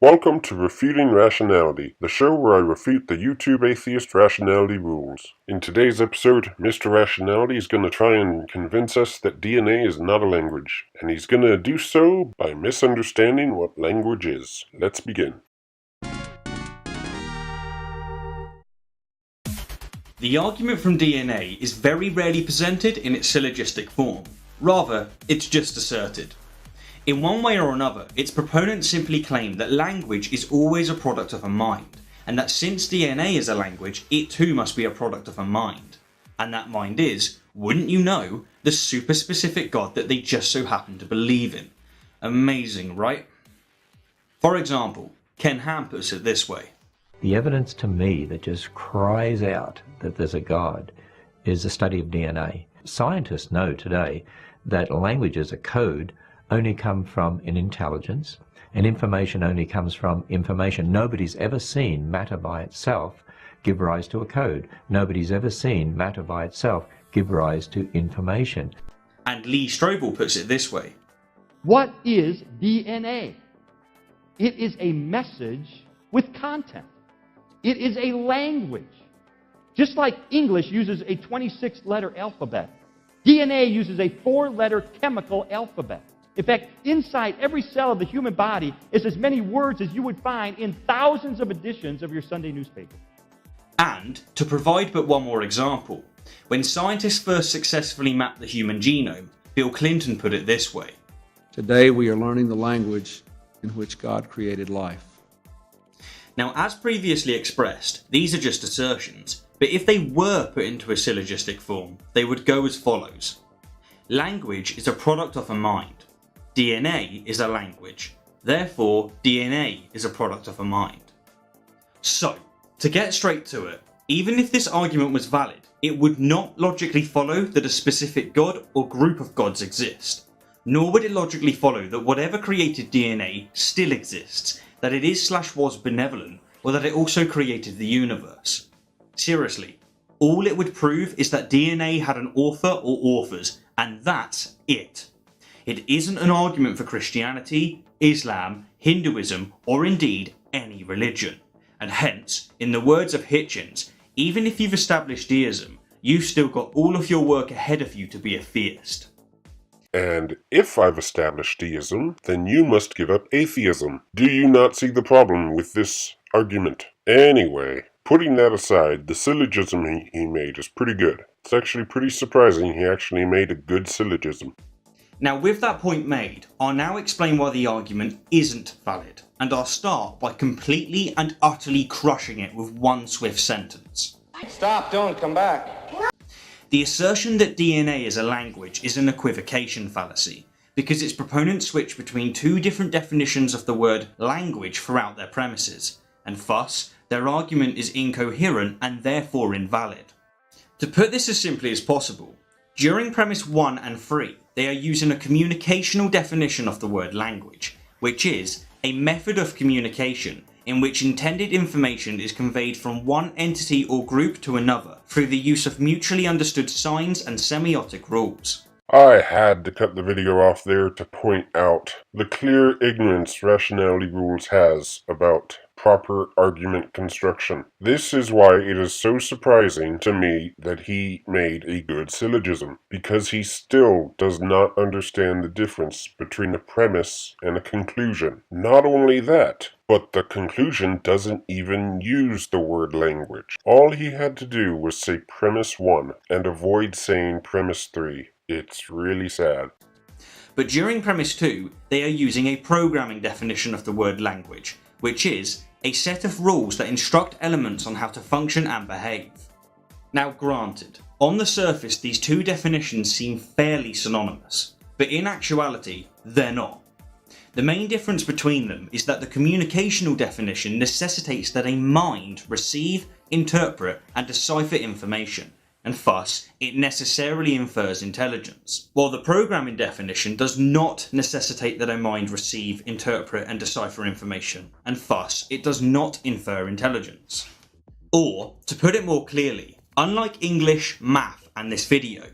Welcome to Refuting Rationality, the show where I refute the YouTube atheist Rationality Rules. In today's episode, Mr. Rationality is going to try and convince us that DNA is not a language, and he's going to do so by misunderstanding what language is. Let's begin. The argument from DNA is very rarely presented in its syllogistic form. Rather, it's just asserted. In one way or another, its proponents simply claim that language is always a product of a mind, and that since DNA is a language, it too must be a product of a mind. And that mind is, wouldn't you know, the super specific God that they just so happen to believe in. Amazing, right? For example, Ken Ham puts it this way. The evidence to me that just cries out that there's a God is the study of DNA. Scientists know today that languages, a code, only come from an intelligence, and information only comes from information. Nobody's ever seen matter by itself give rise to a code. Nobody's ever seen matter by itself give rise to information. And Lee Strobel puts it this way. What is DNA? It is a message with content. It is a language. Just like English uses a 26-letter alphabet, DNA uses a 4-letter chemical alphabet. In fact, inside every cell of the human body is as many words as you would find in thousands of editions of your Sunday newspaper. And, to provide but one more example, when scientists first successfully mapped the human genome, Bill Clinton put it this way. Today we are learning the language in which God created life. Now, as previously expressed, these are just assertions, but if they were put into a syllogistic form, they would go as follows. Language is a product of a mind. DNA is a language. Therefore, DNA is a product of a mind. So, to get straight to it, even if this argument was valid, it would not logically follow that a specific God or group of gods exist. Nor would it logically follow that whatever created DNA still exists, that it is/was benevolent, or that it also created the universe. Seriously, all it would prove is that DNA had an author or authors, and that's it. It isn't an argument for Christianity, Islam, Hinduism, or indeed any religion. And hence, in the words of Hitchens, even if you've established deism, you've still got all of your work ahead of you to be a theist. And if I've established deism, then you must give up atheism. Do you not see the problem with this argument? Anyway, putting that aside, the syllogism he made is pretty good. It's actually pretty surprising he actually made a good syllogism. Now, with that point made, I'll now explain why the argument isn't valid, and I'll start by completely and utterly crushing it with one swift sentence. Stop, don't come back. The assertion that DNA is a language is an equivocation fallacy, because its proponents switch between two different definitions of the word language throughout their premises, and thus, their argument is incoherent and therefore invalid. To put this as simply as possible, during premise 1 and 3, they are using a communicational definition of the word language, which is a method of communication in which intended information is conveyed from one entity or group to another through the use of mutually understood signs and semiotic rules. I had to cut the video off there to point out the clear ignorance Rationality Rules has about proper argument construction. This is why it is so surprising to me that he made a good syllogism, because he still does not understand the difference between a premise and a conclusion. Not only that, but the conclusion doesn't even use the word language. All he had to do was say premise 1 and avoid saying premise 3. It's really sad. But during premise 2, they are using a programming definition of the word language, which is a set of rules that instruct elements on how to function and behave. Now granted, on the surface these two definitions seem fairly synonymous, but in actuality they're not. The main difference between them is that the communicational definition necessitates that a mind receive, interpret and decipher information, and thus it necessarily infers intelligence, while the programming definition does not necessitate that a mind receive, interpret and decipher information, and thus it does not infer intelligence. Or, to put it more clearly, unlike English, math and this video,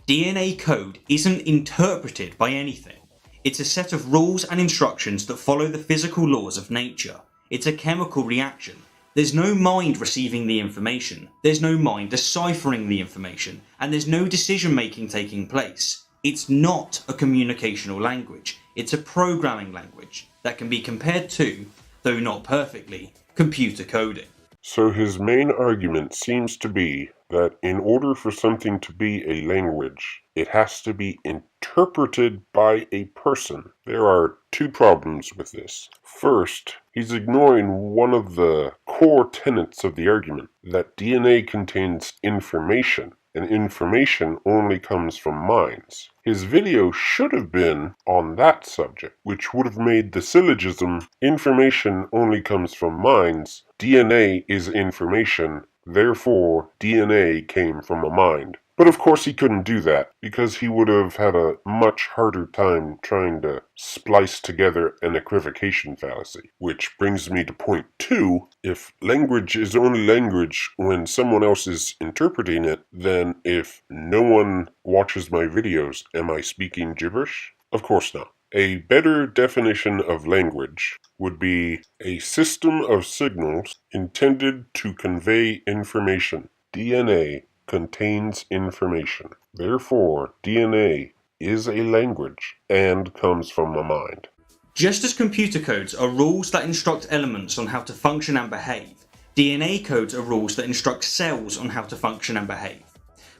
DNA code isn't interpreted by anything. It's a set of rules and instructions that follow the physical laws of nature. It's a chemical reaction. There's no mind receiving the information, there's no mind deciphering the information, and there's no decision making taking place. It's not a communicational language, it's a programming language that can be compared to, though not perfectly, computer coding. So his main argument seems to be that in order for something to be a language, it has to be interpreted by a person. There are two problems with this. First, he's ignoring one of the core tenets of the argument, that DNA contains information, and information only comes from minds. His video should have been on that subject, which would have made the syllogism, information only comes from minds, DNA is information, therefore DNA came from a mind. But of course he couldn't do that, because he would have had a much harder time trying to splice together an equivocation fallacy. Which brings me to point 2. If language is only language when someone else is interpreting it, then if no one watches my videos, am I speaking gibberish? Of course not. A better definition of language would be a system of signals intended to convey information. DNA contains information. Therefore, DNA is a language and comes from a mind. Just as computer codes are rules that instruct elements on how to function and behave, DNA codes are rules that instruct cells on how to function and behave.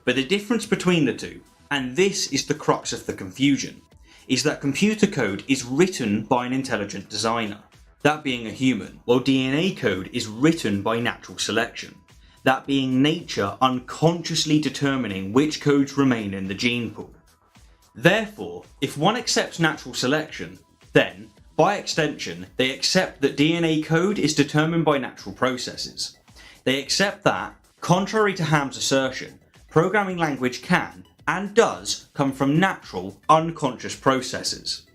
But the difference between the two, and this is the crux of the confusion, is that computer code is written by an intelligent designer, that being a human, while DNA code is written by natural selection, that being nature unconsciously determining which codes remain in the gene pool. Therefore, if one accepts natural selection, then, by extension, they accept that DNA code is determined by natural processes. They accept that, contrary to Ham's assertion, programming language can, and does, come from natural, unconscious processes.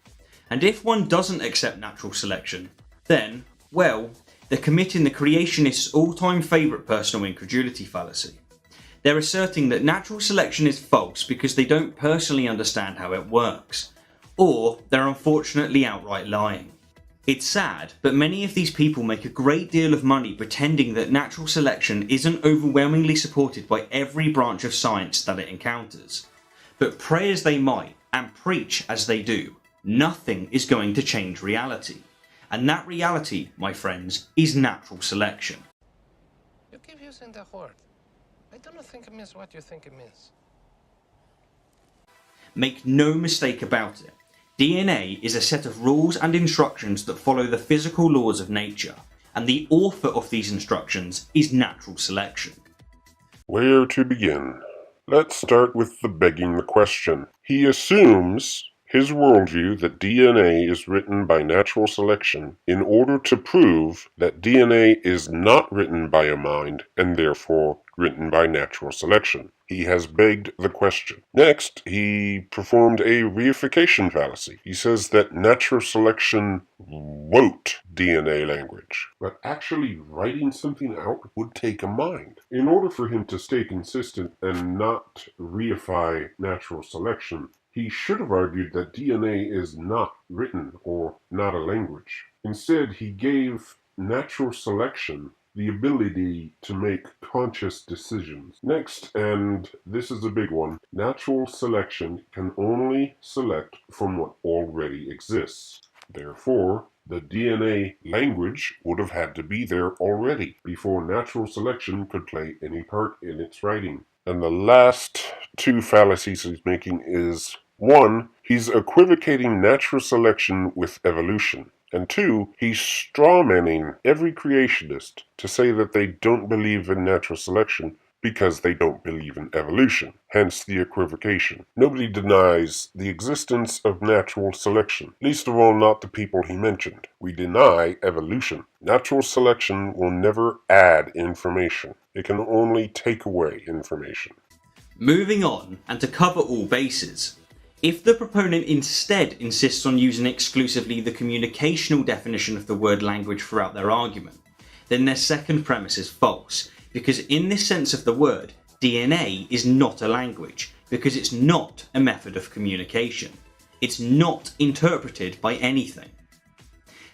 And if one doesn't accept natural selection, then, well, they're committing the creationists' all-time favourite personal incredulity fallacy. They're asserting that natural selection is false because they don't personally understand how it works, or they're unfortunately outright lying. It's sad, but many of these people make a great deal of money pretending that natural selection isn't overwhelmingly supported by every branch of science that it encounters. But pray as they might, and preach as they do, nothing is going to change reality. And that reality, my friends, is natural selection. You keep using the word. I don't think it means what you think it means. Make no mistake about it. DNA is a set of rules and instructions that follow the physical laws of nature, and the author of these instructions is natural selection. Where to begin? Let's start with the begging the question. He assumes his worldview that DNA is written by natural selection in order to prove that DNA is not written by a mind and therefore written by natural selection. He has begged the question. Next, he performed a reification fallacy. He says that natural selection wrote DNA language, but actually writing something out would take a mind. In order for him to stay consistent and not reify natural selection, he should have argued that DNA is not written or not a language. Instead, he gave natural selection the ability to make conscious decisions. Next, and this is a big one, natural selection can only select from what already exists. Therefore, the DNA language would have had to be there already before natural selection could play any part in its writing. And the last two fallacies he's making is, 1, he's equivocating natural selection with evolution. And 2, he's strawmanning every creationist to say that they don't believe in natural selection because they don't believe in evolution, hence the equivocation. Nobody denies the existence of natural selection, least of all not the people he mentioned. We deny evolution. Natural selection will never add information. It can only take away information. Moving on, and to cover all bases, if the proponent instead insists on using exclusively the communicational definition of the word language throughout their argument, then their second premise is false, because in this sense of the word, DNA is not a language, because it's not a method of communication. It's not interpreted by anything.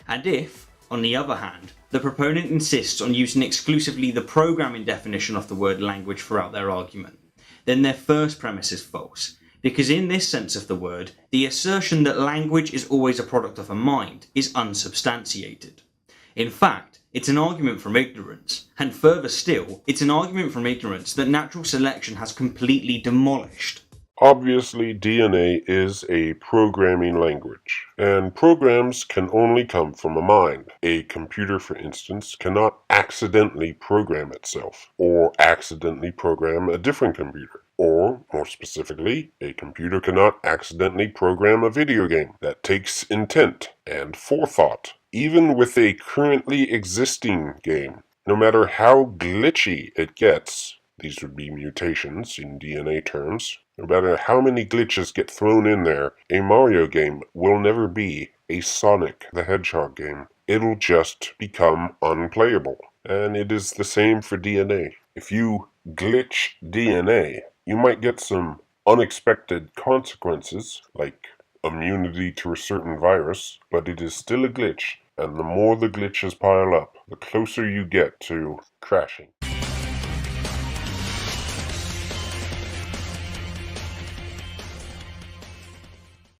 And if, on the other hand, the proponent insists on using exclusively the programming definition of the word language throughout their argument, then their first premise is false, because in this sense of the word, the assertion that language is always a product of a mind is unsubstantiated. In fact, it's an argument from ignorance, and further still, it's an argument from ignorance that natural selection has completely demolished. Obviously, DNA is a programming language, and programs can only come from a mind. A computer, for instance, cannot accidentally program itself, or accidentally program a different computer. Or, more specifically, a computer cannot accidentally program a video game that takes intent and forethought. Even with a currently existing game, no matter how glitchy it gets, these would be mutations in DNA terms, no matter how many glitches get thrown in there, a Mario game will never be a Sonic the Hedgehog game. It'll just become unplayable. And it is the same for DNA. If you glitch DNA, you might get some unexpected consequences, like immunity to a certain virus, but it is still a glitch, and the more the glitches pile up, the closer you get to crashing.